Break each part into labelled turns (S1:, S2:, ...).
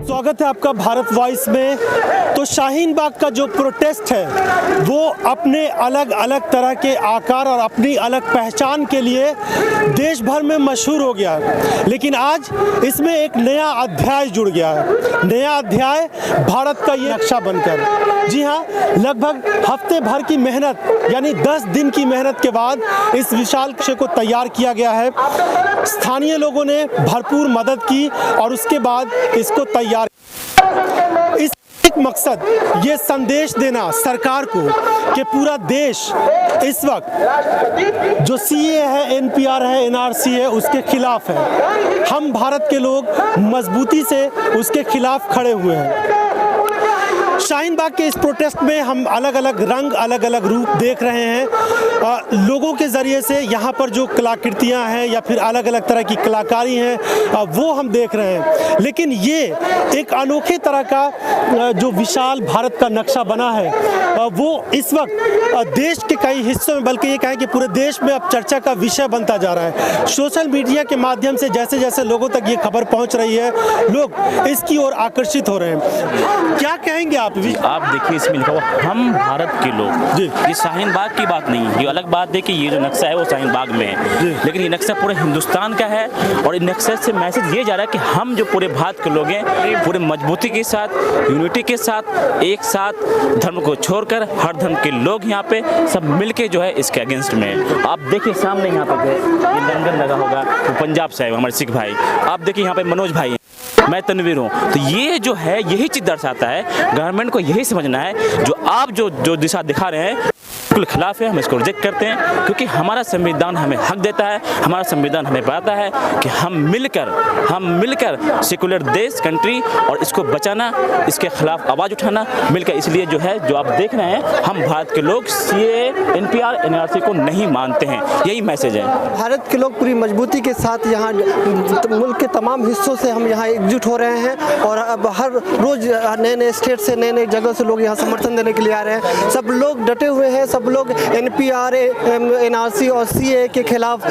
S1: स्वागत है आपका भारत वॉइस में। तो शाहीन बाग का जो प्रोटेस्ट है वो अपने अलग अलग तरह के आकार और अपनी अलग पहचान के लिए देश भर में मशहूर हो गया है, लेकिन आज इसमें एक नया अध्याय जुड़ गया है। नया अध्याय भारत का ये नक्शा बनकर, जी हाँ, लगभग हफ्ते भर की मेहनत यानी 10 दिन की मेहनत के बाद इस विशाल नक्शे को तैयार किया गया है। स्थानीय लोगों ने भरपूर मदद की और उसके बाद इसको तैयार, इस एक मकसद ये संदेश देना सरकार को कि पूरा देश इस वक्त जो सीए है, एनपीआर है, एनआरसी है, उसके खिलाफ है। हम भारत के लोग मजबूती से उसके खिलाफ खड़े हुए हैं। शाहीन बाग के इस प्रोटेस्ट में हम अलग अलग रंग, अलग अलग रूप देख रहे हैं। लोगों के ज़रिए से यहाँ पर जो कलाकृतियाँ हैं या फिर अलग अलग तरह की कलाकारी हैं वो हम देख रहे हैं, लेकिन ये एक अनोखे तरह का जो विशाल भारत का नक्शा बना है वो इस वक्त देश के कई हिस्सों में, बल्कि ये कहें कि पूरे देश में अब चर्चा का विषय बनता जा रहा है। सोशल मीडिया के माध्यम से जैसे जैसे लोगों तक ये खबर पहुँच रही है, लोग इसकी ओर आकर्षित हो रहे हैं। क्या कहेंगे आप
S2: देखिए, इसमें लिखा हुआ हम भारत के लोग जी। ये शाहीन बाग की बात नहीं है, ये अलग बात है कि ये जो नक्शा है वो शाहीन बाग में है, लेकिन ये नक्शा पूरे हिंदुस्तान का है। और इस नक्शे से मैसेज ये जा रहा है कि हम जो पूरे भारत के लोग हैं, पूरे मजबूती के साथ, यूनिटी के साथ, एक साथ, धर्म को छोड़कर हर धर्म के लोग यहाँ पे सब मिलके जो है इसके अगेंस्ट में। आप देखिए सामने यहाँ पे ये लंगर लगा होगा, वो पंजाब से है हमारे सिख भाई। आप देखिए यहाँ पे मनोज भाई, मैं तनवीर हूँ। तो ये जो है यही चीज़ दर्शाता है, गवर्नमेंट को यही समझना है जो आप जो दिशा दिखा रहे हैं बिल्कुल खिलाफ है। हम इसको रिजेक्ट करते हैं, क्योंकि हमारा संविधान हमें हक देता है, हमारा संविधान हमें बताता है कि हम मिलकर सेकुलर देश, कंट्री, और इसको बचाना, इसके खिलाफ आवाज़ उठाना मिलकर। इसलिए जो है जो आप देख रहे हैं, हम भारत के लोग सीए, एनपीआर, एनआरसी को नहीं मानते हैं, यही मैसेज है।
S3: भारत के लोग पूरी मजबूती के साथ यहाँ मुल्क के तमाम हिस्सों से हम यहाँ एकजुट हो रहे हैं, और अब हर रोज़ नए नए स्टेट से, नए नए जगह से लोग यहाँ समर्थन देने के लिए आ रहे हैं। सब लोग डटे हुए हैं, सब लोग एनपीआर, एनआरसी और सीए के खिलाफ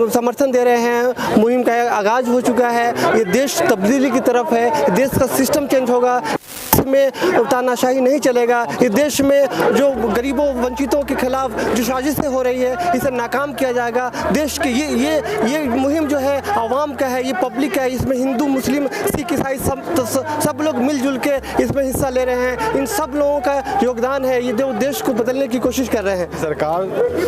S3: समर्थन दे रहे हैं। मुहिम का आगाज हो चुका है। ये देश तब्दीली की तरफ है, देश का सिस्टम चेंज होगा, में तानाशाही नहीं चलेगा। इस देश में जो गरीबों, वंचितों के खिलाफ जो साजिशें हो रही है, इसे नाकाम किया जाएगा। देश के ये मुहिम जो है आवाम का है, ये पब्लिक है। इसमें हिंदू, मुस्लिम, सिख, ईसाई सब लोग मिलजुल के इसमें हिस्सा ले रहे हैं। इन सब लोगों का योगदान है, ये देश को बदलने की कोशिश कर रहे हैं।
S4: सरकार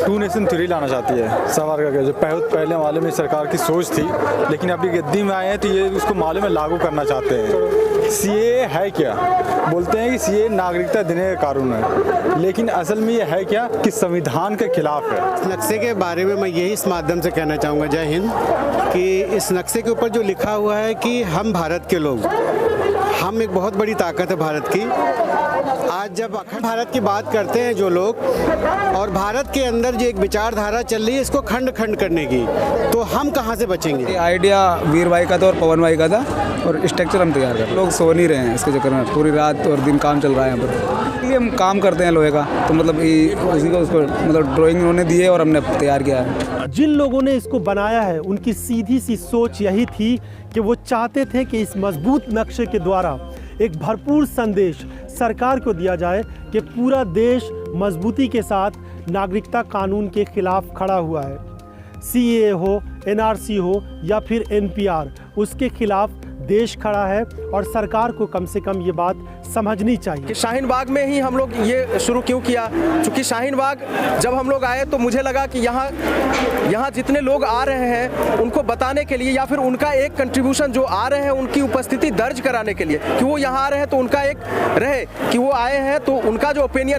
S4: 2 नेशन थ्योरी लाना चाहती है सवार करके, जो पहले वाले में सरकार की सोच थी, लेकिन अभी गद्दी में आए हैं तो ये उसको मालूम है लागू करना चाहते हैं। सीए है क्या? बोलते हैं कि सीए नागरिकता देने का कानून है, लेकिन असल में ये है क्या कि संविधान के खिलाफ है।
S5: इस नक्शे के बारे में मैं यही इस माध्यम से कहना चाहूँगा, जय हिंद, कि इस नक्शे के ऊपर जो लिखा हुआ है कि हम भारत के लोग, हम एक बहुत बड़ी ताकत है भारत की। आज जब अखंड भारत की बात करते हैं जो लोग, और भारत के अंदर जो एक विचारधारा चल रही है इसको खंड खंड करने की, तो हम कहाँ से बचेंगे?
S6: आइडिया वीर भाई का था और पवन भाई का था, और स्ट्रक्चर हम तैयार कर रहे। लोग सो नहीं रहे हैं इसके चक्कर में, पूरी रात और दिन काम चल रहा है यहाँ पर। इसलिए हम काम करते हैं लोहे का, तो मतलब उसी को उसको मतलब ड्राइंग उन्होंने दी है और हमने तैयार किया है।
S1: जिन लोगों ने इसको बनाया है उनकी सीधी सी सोच यही थी कि वो चाहते थे कि इस मजबूत नक्शे के द्वारा एक भरपूर संदेश सरकार को दिया जाए कि पूरा देश मजबूती के साथ नागरिकता कानून के खिलाफ खड़ा हुआ है। सीए हो, एनआरसी हो या फिर एनपीआर, उसके खिलाफ देश खड़ा है और सरकार को कम से कम ये बात समझनी चाहिए।
S7: कि शाहीन बाग में ही हम लोग ये शुरू क्यों किया? क्योंकि शाहीन बाग जब हम लोग आए तो मुझे लगा कि यहाँ जितने लोग आ रहे हैं उनको बताने के लिए, या फिर उनका एक कंट्रीब्यूशन जो आ रहे हैं उनकी उपस्थिति दर्ज कराने के लिए, कि वो यहाँ आ रहे हैं तो उनका एक रहे कि वो आए हैं, तो उनका जो ओपिनियन